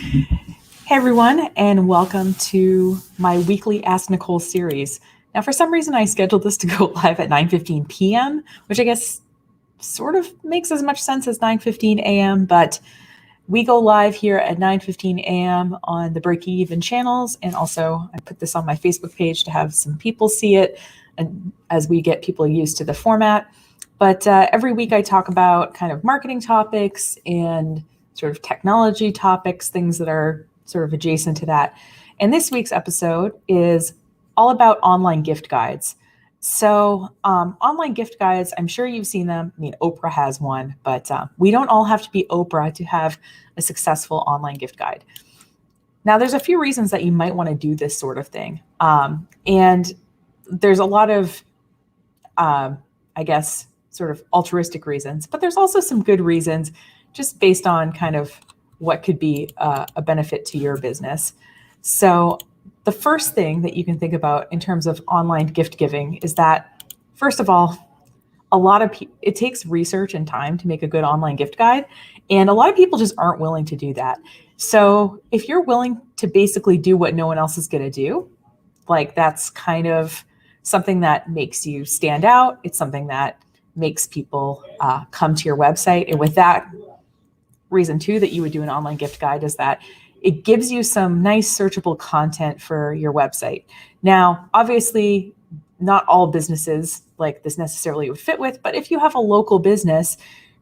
Hey everyone, and welcome to my weekly Ask Nicole series. Now, for some reason, I scheduled this to go live at 9:15 p.m., which I guess sort of makes as much sense as 9:15 a.m., but we go live here at 9:15 a.m. on the Break Even channels, and also I put this on my Facebook page to have some people see it, and as we get people used to the format. But every week I talk about kind of marketing topics and sort of technology topics, things that are sort of adjacent to that. And this week's episode is all about online gift guides. So online gift guides, I'm sure you've seen them. I mean, Oprah has one, but we don't all have to be Oprah to have a successful online gift guide. Now, there's a few reasons that you might want to do this sort of thing. And there's a lot of, I guess, sort of altruistic reasons, but there's also some good reasons just based on kind of what could be a benefit to your business. So the first thing that you can think about in terms of online gift giving is that, first of all, it takes research and time to make a good online gift guide. And a lot of people just aren't willing to do that. So if you're willing to basically do what no one else is going to do, like that's kind of something that makes you stand out. It's something that makes people come to your website. And with that, reason too that you would do an online gift guide is that it gives you some nice searchable content for your website. Now, obviously, not all businesses like this necessarily would fit with, but if you have a local business,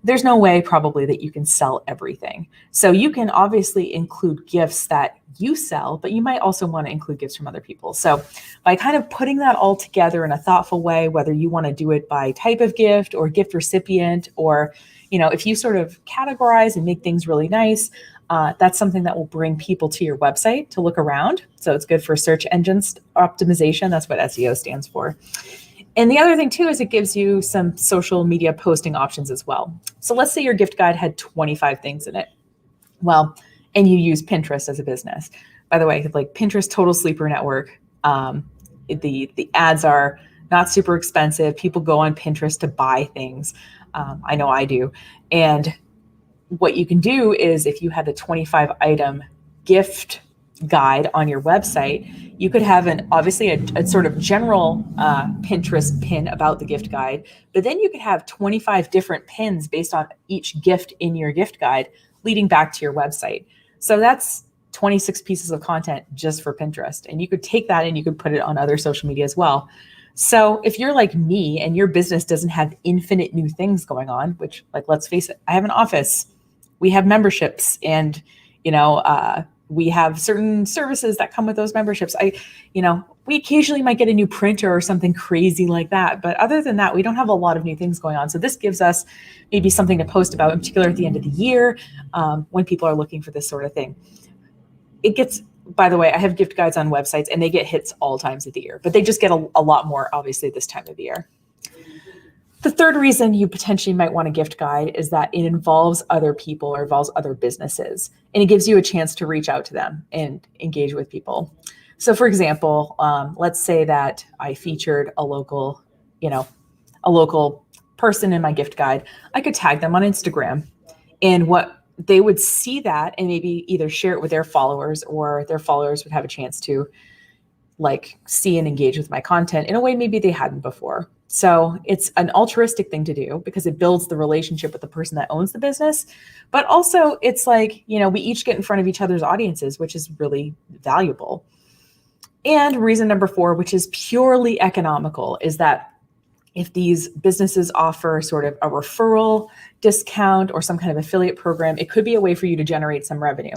there's no way probably that you can sell everything. So you can obviously include gifts that you sell, but you might also want to include gifts from other people. So by kind of putting that all together in a thoughtful way, whether you want to do it by type of gift or gift recipient, or if you sort of categorize and make things really nice, that's something that will bring people to your website to look around. So it's good for search engine optimization. That's what SEO stands for. And the other thing too is it gives you some social media posting options as well. So let's say your gift guide had 25 things in it. Well, and you use Pinterest as a business. By the way, like Pinterest Total Sleeper Network, the ads are not super expensive. People go on Pinterest to buy things. I know I do. And what you can do is if you had a 25 item gift guide on your website, you could have obviously a sort of general Pinterest pin about the gift guide, but then you could have 25 different pins based on each gift in your gift guide leading back to your website. So that's 26 pieces of content just for Pinterest. And you could take that and you could put it on other social media as well. So if you're like me and your business doesn't have infinite new things going on, which, like, let's face it, I have an office, we have memberships, and, we have certain services that come with those memberships. We occasionally might get a new printer or something crazy like that. But other than that, we don't have a lot of new things going on. So this gives us maybe something to post about, in particular at the end of the year, when people are looking for this sort of thing. By the way, I have gift guides on websites and they get hits all times of the year, but they just get a lot more, obviously, this time of the year. The third reason you potentially might want a gift guide is that it involves other people or involves other businesses, and it gives you a chance to reach out to them and engage with people. So for example, let's say that I featured a local person in my gift guide. I could tag them on Instagram, and what they would see that and maybe either share it with their followers, or their followers would have a chance to see and engage with my content in a way maybe they hadn't before. So it's an altruistic thing to do because it builds the relationship with the person that owns the business. But also it's we each get in front of each other's audiences, which is really valuable. And reason number 4, which is purely economical, is that if these businesses offer sort of a referral discount or some kind of affiliate program, it could be a way for you to generate some revenue.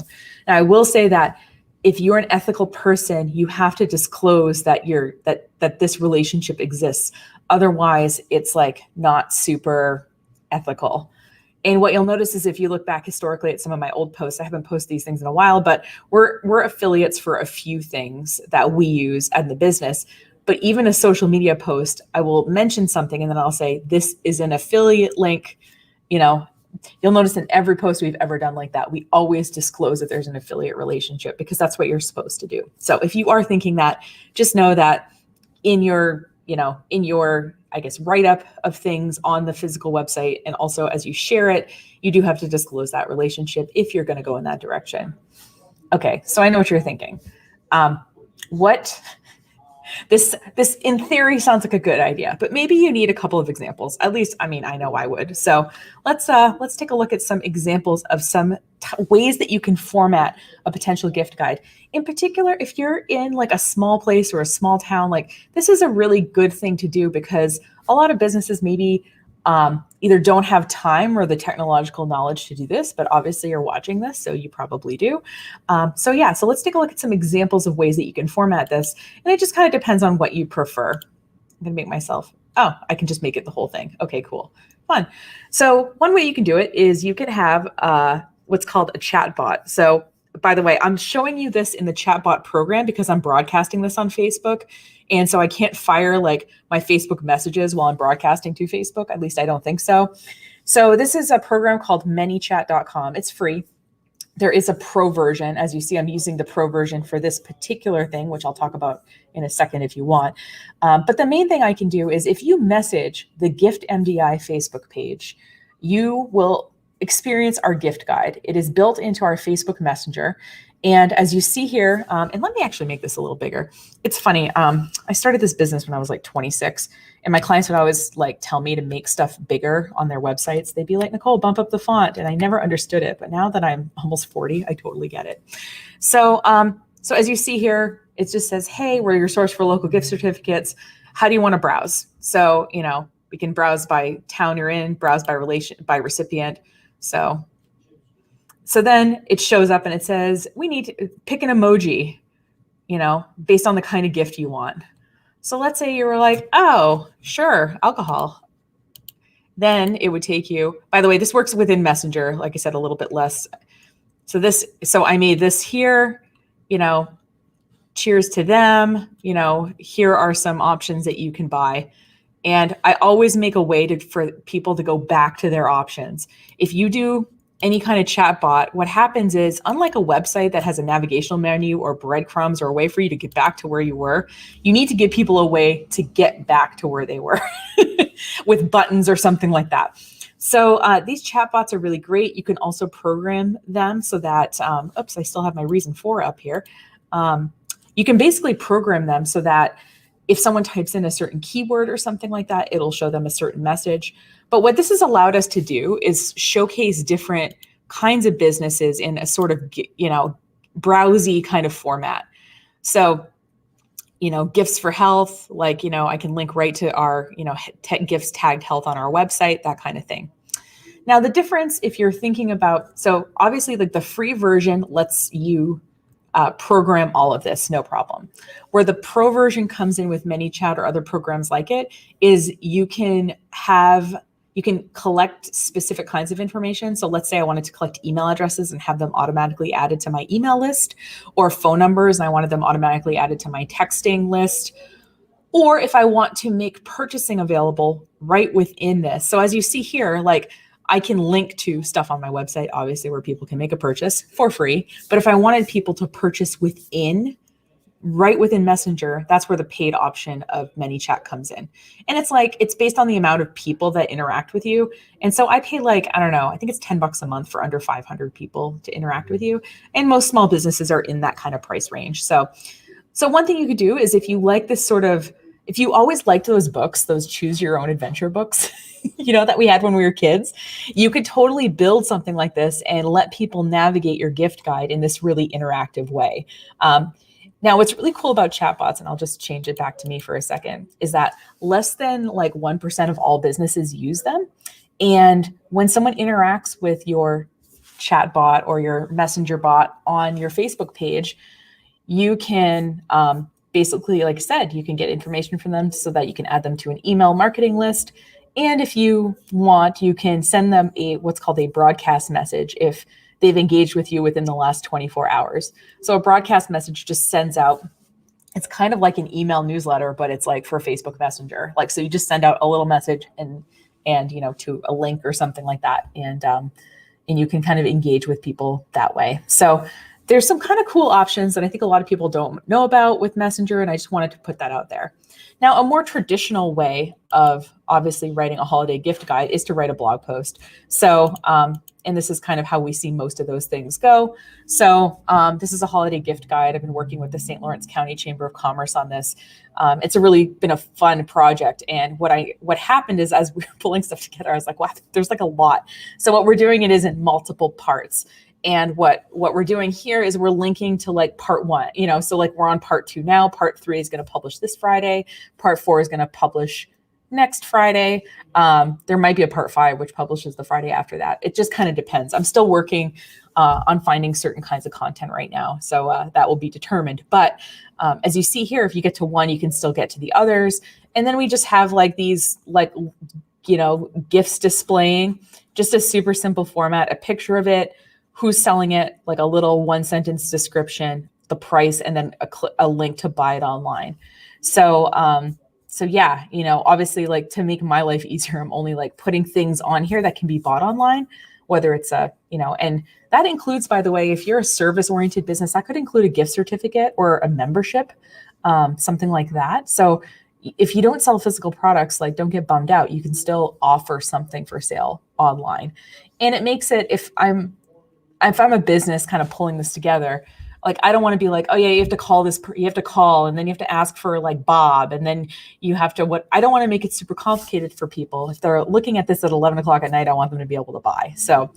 Now, I will say that if you're an ethical person, you have to disclose that that this relationship exists. Otherwise, it's not super ethical. And what you'll notice is if you look back historically at some of my old posts, I haven't posted these things in a while, but we're affiliates for a few things that we use at the business. But even a social media post, I will mention something and then I'll say, this is an affiliate link. You'll notice in every post we've ever done like that, we always disclose that there's an affiliate relationship because that's what you're supposed to do. So if you are thinking that, just know that in your, I guess, write-up of things on the physical website, and also as you share it, you do have to disclose that relationship if you're going to go in that direction. Okay, so I know what you're thinking. What this in theory sounds like a good idea, but maybe you need a couple of examples. At least, I mean, I know I would. So let's take a look at some examples of some ways that you can format a potential gift guide. In particular, if you're in like a small place or a small town, like this is a really good thing to do because a lot of businesses maybe either don't have time or the technological knowledge to do this, but obviously you're watching this, so you probably do. So let's take a look at some examples of ways that you can format this. And it just kind of depends on what you prefer. I'm gonna make myself, I can just make it the whole thing. Okay, cool, fun. So one way you can do it is you could have what's called a chat bot. So by the way, I'm showing you this in the chatbot program because I'm broadcasting this on Facebook. And so I can't fire like my Facebook messages while I'm broadcasting to Facebook. At least I don't think so. So this is a program called Manychat.com. It's free. There is a pro version. As you see, I'm using the pro version for this particular thing, which I'll talk about in a second if you want. But the main thing I can do is if you message the Gift MDI Facebook page, you will experience our gift guide. It is built into our Facebook Messenger. And as you see here, and let me actually make this a little bigger. It's funny. I started this business when I was like 26, and my clients would always like tell me to make stuff bigger on their websites. They'd be like, Nicole, bump up the font. And I never understood it. But now that I'm almost 40, I totally get it. So as you see here, it just says, hey, we're your source for local gift certificates. How do you want to browse? So, we can browse by town you're in, browse by recipient. So then it shows up and it says, we need to pick an emoji, based on the kind of gift you want. So let's say you were like, oh, sure, alcohol. Then it would take you, by the way, this works within Messenger, like I said, a little bit less. So I made this here, cheers to them, here are some options that you can buy. And I always make a way for people to go back to their options. If you do any kind of chat bot, what happens is, unlike a website that has a navigational menu or breadcrumbs or a way for you to get back to where you were, you need to give people a way to get back to where they were with buttons or something like that. So these chat bots are really great. You can also program them so that, I still have my reason for up here. You can basically program them so that if someone types in a certain keyword or something like that, it'll show them a certain message. But what this has allowed us to do is showcase different kinds of businesses in a sort of, browsy kind of format. So, gifts for health, like, I can link right to our, gifts tagged health on our website, that kind of thing. Now, the difference, if you're thinking about, so obviously like the free version lets you program all of this, no problem. Where the pro version comes in with Manychat or other programs like it is you can collect specific kinds of information. So let's say I wanted to collect email addresses and have them automatically added to my email list, or phone numbers and I wanted them automatically added to my texting list. Or if I want to make purchasing available right within this. So as you see here, like I can link to stuff on my website, obviously, where people can make a purchase for free. But if I wanted people to purchase right within Messenger, that's where the paid option of Manychat comes in. And it's based on the amount of people that interact with you. And so I pay I think it's $10 a month for under 500 people to interact with you. And most small businesses are in that kind of price range. So one thing you could do is if you always liked those books, those choose your own adventure books, that we had when we were kids, you could totally build something like this and let people navigate your gift guide in this really interactive way. Now, what's really cool about chatbots, and I'll just change it back to me for a second, is that less than 1% of all businesses use them. And when someone interacts with your chatbot or your messenger bot on your Facebook page, you can basically, like I said, you can get information from them so that you can add them to an email marketing list. And if you want, you can send them what's called a broadcast message if they've engaged with you within the last 24 hours. So a broadcast message just sends out, it's kind of like an email newsletter, but it's like for Facebook Messenger. So you just send out a little message and to a link or something like that. And you can kind of engage with people that way. So there's some kind of cool options that I think a lot of people don't know about with Messenger, and I just wanted to put that out there. Now, a more traditional way of obviously writing a holiday gift guide is to write a blog post. So, And this is kind of how we see most of those things go. So this is a holiday gift guide. I've been working with the St. Lawrence County Chamber of Commerce on this. It's really been a fun project. And what happened is, as we were pulling stuff together, I was like, wow, there's like a lot. So what we're doing, it is in multiple parts. And what we're doing here is we're linking to like part 1, so like we're on part 2 now. Part 3 is going to publish this Friday. Part 4 is going to publish next Friday. There might be a part 5, which publishes the Friday after that. It just kind of depends. I'm still working on finding certain kinds of content right now. So that will be determined. But as you see here, if you get to one, you can still get to the others. And then we just have like these gifts displaying, just a super simple format, a picture of it, who's selling it, like a little 1-sentence description, the price, and then a link to buy it online. So yeah, obviously, like, to make my life easier, I'm only like putting things on here that can be bought online, whether it's and that includes, by the way, if you're a service-oriented business, that could include a gift certificate or a membership, something like that. So if you don't sell physical products, like, don't get bummed out. You can still offer something for sale online. And it makes it, if I'm a business kind of pulling this together, like, I don't want to be like, oh yeah, you have to call and then you have to ask for like Bob. And then you have to, I don't want to make it super complicated for people. If they're looking at this at 11 o'clock at night, I want them to be able to buy. So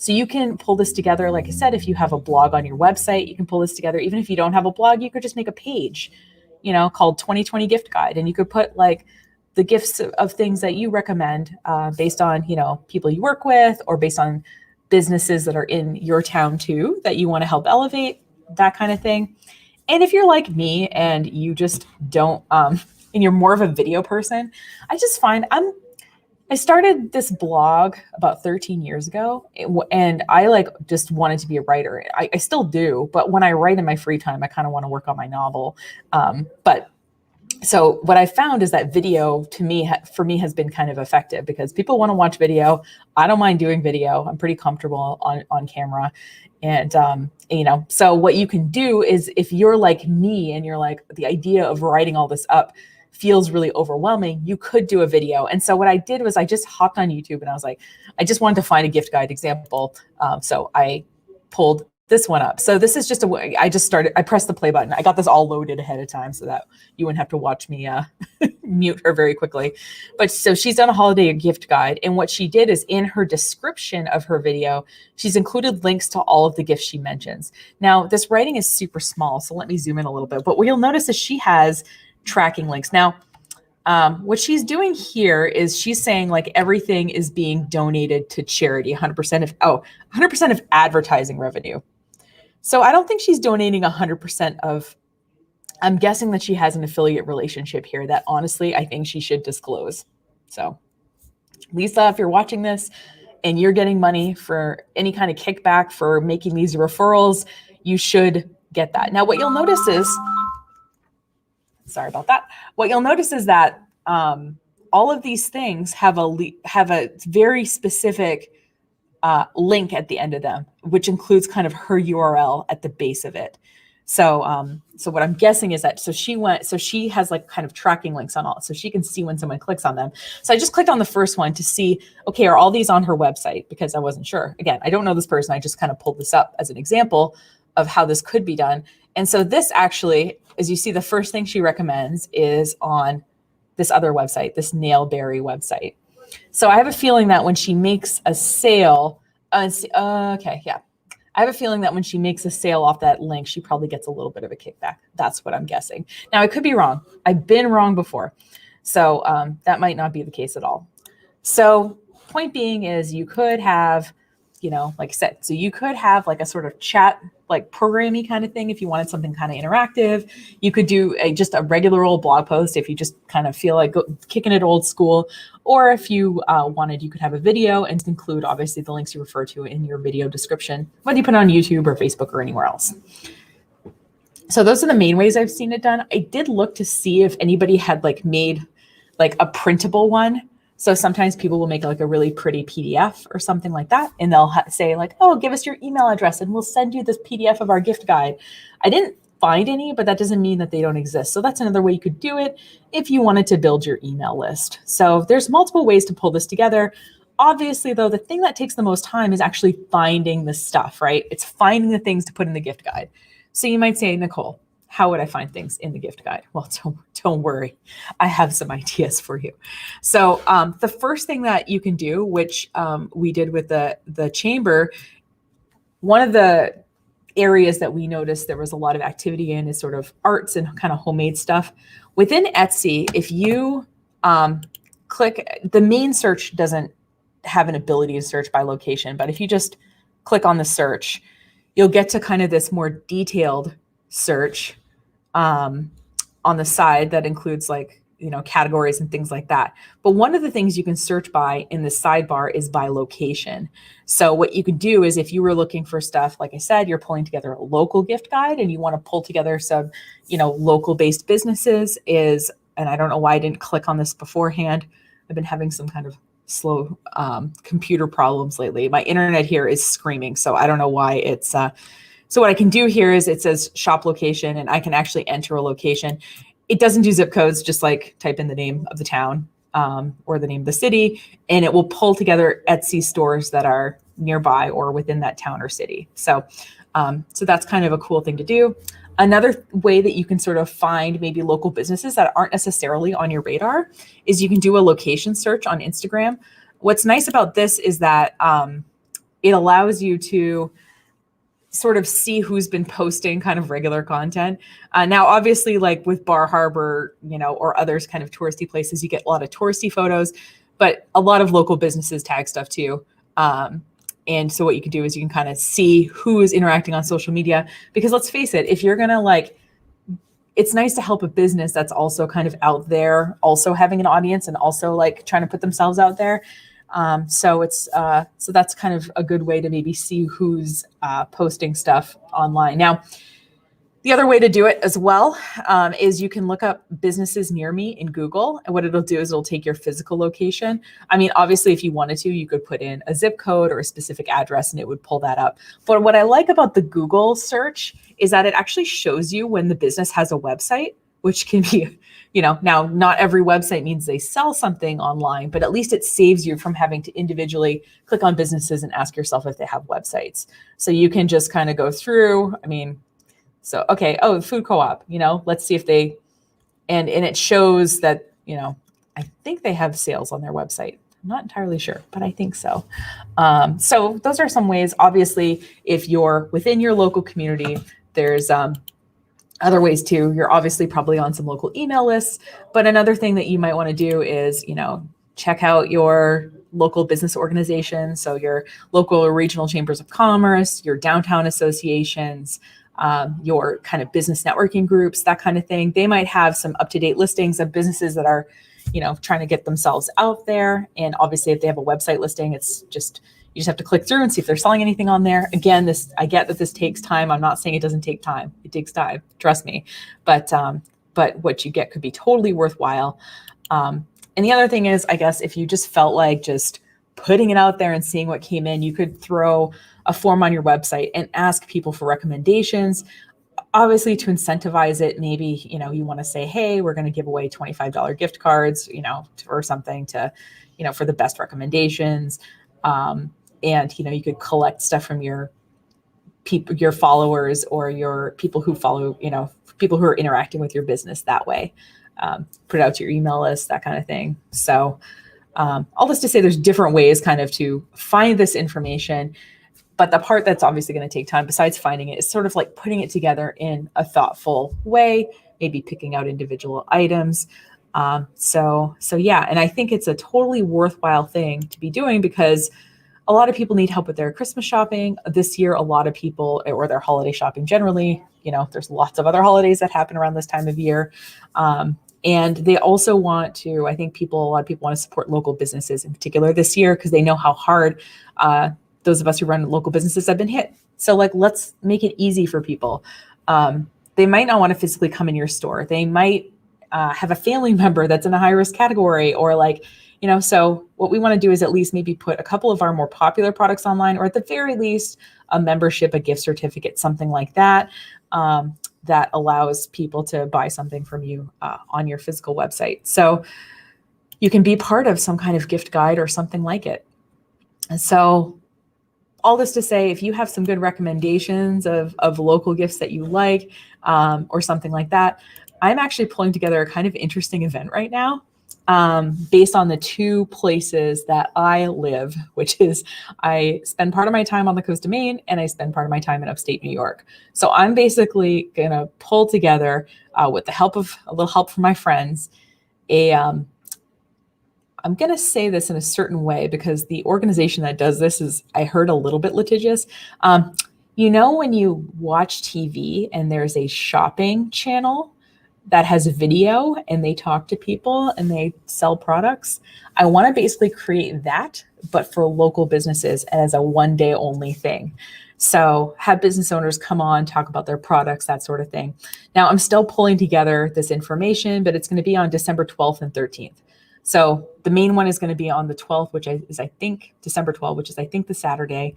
you can pull this together. Like I said, if you have a blog on your website, you can pull this together. Even if you don't have a blog, you could just make a page, called 2020 Gift Guide. And you could put like the gifts of things that you recommend based on, people you work with, or based on businesses that are in your town too, that you want to help elevate, that kind of thing. And if you're like me and you just don't, and you're more of a video person, I just find I started this blog about 13 years ago, and I just wanted to be a writer. I still do, but when I write in my free time, I kind of want to work on my novel. So what I found is that video, for me, has been kind of effective, because people want to watch video. I don't mind doing video. I'm pretty comfortable on camera. And, so what you can do is, if you're like me and you're like, the idea of writing all this up feels really overwhelming, you could do a video. And so what I did was I just hopped on YouTube and I was like, I just wanted to find a gift guide example. So I pulled this one up. So this is just I pressed the play button. I got this all loaded ahead of time so that you wouldn't have to watch me mute her very quickly. But so she's done a holiday gift guide. And what she did is, in her description of her video, she's included links to all of the gifts she mentions. Now, this writing is super small, so let me zoom in a little bit. But what you'll notice is she has tracking links. Now, what she's doing here is she's saying like everything is being donated to charity, 100% of advertising revenue. So I don't think she's donating 100% of, I'm guessing that she has an affiliate relationship here that honestly, I think she should disclose. So Lisa, if you're watching this and you're getting money for any kind of kickback for making these referrals, you should get that. Now, what you'll notice is, sorry about that. What you'll notice is that all of these things have a very specific link at the end of them, which includes kind of her URL at the base of it. So what I'm guessing is that, so she has like kind of tracking links on all, so she can see when someone clicks on them. So I just clicked on the first one to see, okay, are all these on her website? Because I wasn't sure. Again, I don't know this person. I just kind of pulled this up as an example of how this could be done. And so this actually, as you see, the first thing she recommends is on this other website, this Nailberry website. So I have a feeling that when she makes a sale, I have a feeling that when she makes a sale off that link, she probably gets a little bit of a kickback. That's what I'm guessing. Now, I could be wrong. I've been wrong before. So that might not be the case at all. So point being is, you could have, like I said, so you could have like a sort of chat, like programmy kind of thing if you wanted something kind of interactive. You could do just a regular old blog post if you just kind of feel like kicking it old school. Or if you wanted, you could have a video and include obviously the links you refer to in your video description, whether you put it on YouTube or Facebook or anywhere else. So those are the main ways I've seen it done. I did look to see if anybody had like made like a printable one. So sometimes people will make like a really pretty PDF or something like that. And they'll say like, oh, give us your email address and we'll send you this PDF of our gift guide. I didn't find any, but that doesn't mean that they don't exist. So that's another way you could do it if you wanted to build your email list. So there's multiple ways to pull this together. Obviously, though, the thing that takes the most time is actually finding the stuff, right? It's finding the things to put in the gift guide. So you might say, Nicole, how would I find things in the gift guide? Well, don't worry. I have some ideas for you. So the first thing that you can do, which we did with the chamber, one of the areas that we noticed there was a lot of activity in is sort of arts and kind of homemade stuff. Within Etsy, if you click, the main search doesn't have an ability to search by location, but if you just click on the search, you'll get to kind of this more detailed search on the side that includes like, categories and things like that. But one of the things you can search by in the sidebar is by location. So what you can do is if you were looking for stuff, like I said, you're pulling together a local gift guide and you want to pull together some, local based businesses and I don't know why I didn't click on this beforehand. I've been having some kind of slow computer problems lately. My internet here is screaming. So I don't know why it's, so what I can do here is it says shop location and I can actually enter a location. It doesn't do zip codes, just like type in the name of the town or the name of the city, and it will pull together Etsy stores that are nearby or within that town or city. So that's kind of a cool thing to do. Another way that you can sort of find maybe local businesses that aren't necessarily on your radar is you can do a location search on Instagram. What's nice about this is that it allows you to sort of see who's been posting kind of regular content. Now, obviously, like with Bar Harbor, or others kind of touristy places, you get a lot of touristy photos, but a lot of local businesses tag stuff too. And so what you can do is you can kind of see who is interacting on social media, because let's face it, if you're going to it's nice to help a business that's also kind of out there, also having an audience and also like trying to put themselves out there. So that's kind of a good way to maybe see who's posting stuff online. Now, the other way to do it as well is you can look up businesses near me in Google. And what it'll do is it'll take your physical location. I mean, obviously, if you wanted to, you could put in a zip code or a specific address and it would pull that up. But what I like about the Google search is that it actually shows you when the business has a website, which can be, now not every website means they sell something online, but at least it saves you from having to individually click on businesses and ask yourself if they have websites. So you can just kind of go through, food co-op, let's see if they, and it shows that, I think they have sales on their website. I'm not entirely sure, but I think so. So those are some ways. Obviously, if you're within your local community, there's other ways too. You're obviously probably on some local email lists, but another thing that you might want to do is, check out your local business organizations. So your local or regional chambers of commerce, your downtown associations, your kind of business networking groups, that kind of thing. They might have some up-to-date listings of businesses that are, trying to get themselves out there. And obviously if they have a website listing, you just have to click through and see if they're selling anything on there. Again, I get that this takes time. I'm not saying it doesn't take time. It takes time, trust me. But what you get could be totally worthwhile. And the other thing is, I guess, if you just felt like just putting it out there and seeing what came in, you could throw a form on your website and ask people for recommendations. Obviously, to incentivize it, maybe, you want to say, hey, we're going to give away $25 gift cards, or something to, for the best recommendations. And, you could collect stuff from your people, your followers, or your people who follow, people who are interacting with your business that way. Put it out to your email list, that kind of thing. So all this to say there's different ways kind of to find this information. But the part that's obviously going to take time besides finding it is sort of like putting it together in a thoughtful way, maybe picking out individual items. So yeah, and I think it's a totally worthwhile thing to be doing because a lot of people need help with their Christmas shopping this year. A lot of people, or their holiday shopping generally, there's lots of other holidays that happen around this time of year. And they also want to, I think a lot of people want to support local businesses in particular this year because they know how hard those of us who run local businesses have been hit. So let's make it easy for people. They might not want to physically come in your store. They might have a family member that's in a high risk category or so what we want to do is at least maybe put a couple of our more popular products online, or at the very least a membership, a gift certificate, something like that, that allows people to buy something from you on your physical website. So you can be part of some kind of gift guide or something like it. And so all this to say, if you have some good recommendations of local gifts that you like, or something like that, I'm actually pulling together a kind of interesting event right now, based on the two places that I live, which is I spend part of my time on the coast of Maine and I spend part of my time in upstate New York. So I'm basically going to pull together, with the help of a little help from my friends, a I'm going to say this in a certain way because the organization that does this is, I heard, a little bit litigious. When you watch TV and there's a shopping channel that has a video and they talk to people and they sell products, I want to basically create that, but for local businesses and as a one day only thing. So have business owners come on, talk about their products, that sort of thing. Now I'm still pulling together this information, but it's going to be on December 12th and 13th. So the main one is going to be on the 12th, which is I think December 12th, which is I think the Saturday,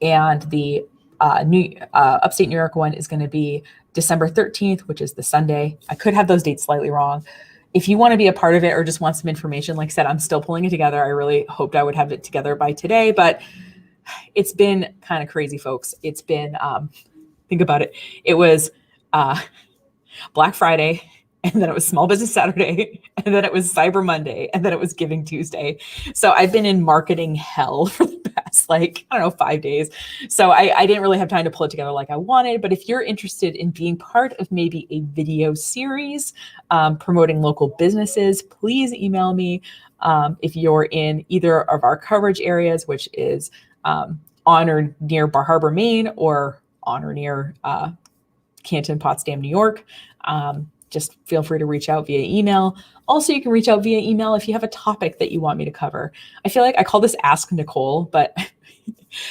and the upstate New York one is going to be December 13th, which is the Sunday. I could have those dates slightly wrong. If you want to be a part of it or just want some information, like I said, I'm still pulling it together. I really hoped I would have it together by today, but it's been kind of crazy, folks. It's been, think about it. It was Black Friday, and then it was Small Business Saturday, and then it was Cyber Monday, and then it was Giving Tuesday. So I've been in marketing hell for the past, 5 days. So I didn't really have time to pull it together like I wanted. But if you're interested in being part of maybe a video series, promoting local businesses, please email me. If you're in either of our coverage areas, which is on or near Bar Harbor, Maine, or on or near Canton, Potsdam, New York, just feel free to reach out via email. Also, you can reach out via email if you have a topic that you want me to cover. I feel like I call this Ask Nicole, but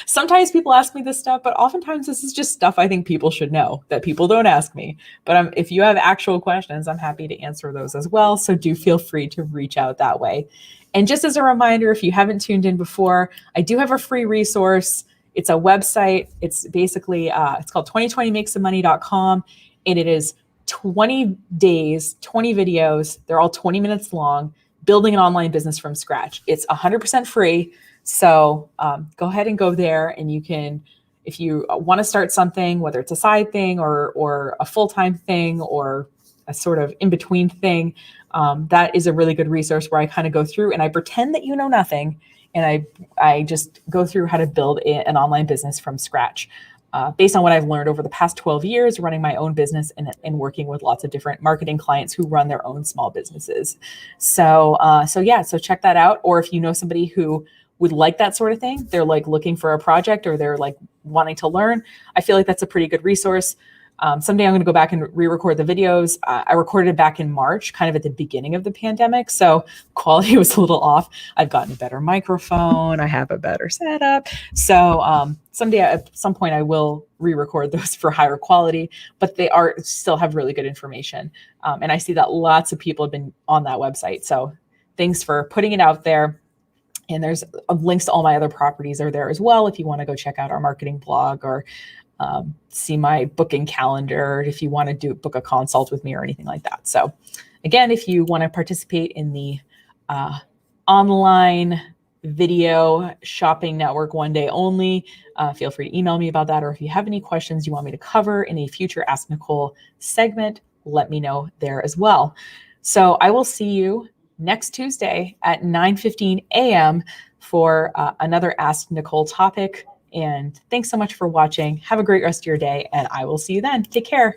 sometimes people ask me this stuff, but oftentimes this is just stuff I think people should know that people don't ask me. But if you have actual questions, I'm happy to answer those as well. So do feel free to reach out that way. And just as a reminder, if you haven't tuned in before, I do have a free resource. It's a website. It's basically, it's called 2020makessomemoney.com, and it is 20 days, 20 videos. They're all 20 minutes long, building an online business from scratch. It's 100% free. So go ahead and go there, and you can, if you want to start something, whether it's a side thing or a full-time thing or a sort of in-between thing, that is a really good resource where I kind of go through and I pretend that you know nothing, and I just go through how to build an online business from scratch. Based on what I've learned over the past 12 years running my own business and working with lots of different marketing clients who run their own small businesses. So check that out. Or if you know somebody who would like that sort of thing, they're looking for a project or they're wanting to learn, I feel like that's a pretty good resource. Someday I'm going to go back and re-record the videos. I recorded it back in March, kind of at the beginning of the pandemic. So quality was a little off. I've gotten a better microphone. I have a better setup. So someday at some point I will re-record those for higher quality, but they still have really good information. And I see that lots of people have been on that website. So thanks for putting it out there. And there's links to all my other properties are there as well if you want to go check out our marketing blog or see my booking calendar if you want to book a consult with me or anything like that. So again, if you want to participate in the online video shopping network one day only, feel free to email me about that. Or if you have any questions you want me to cover in a future Ask Nicole segment, let me know there as well. So I will see you next Tuesday at 9:15 a.m. for another Ask Nicole topic. And thanks so much for watching. Have a great rest of your day, and I will see you then. Take care.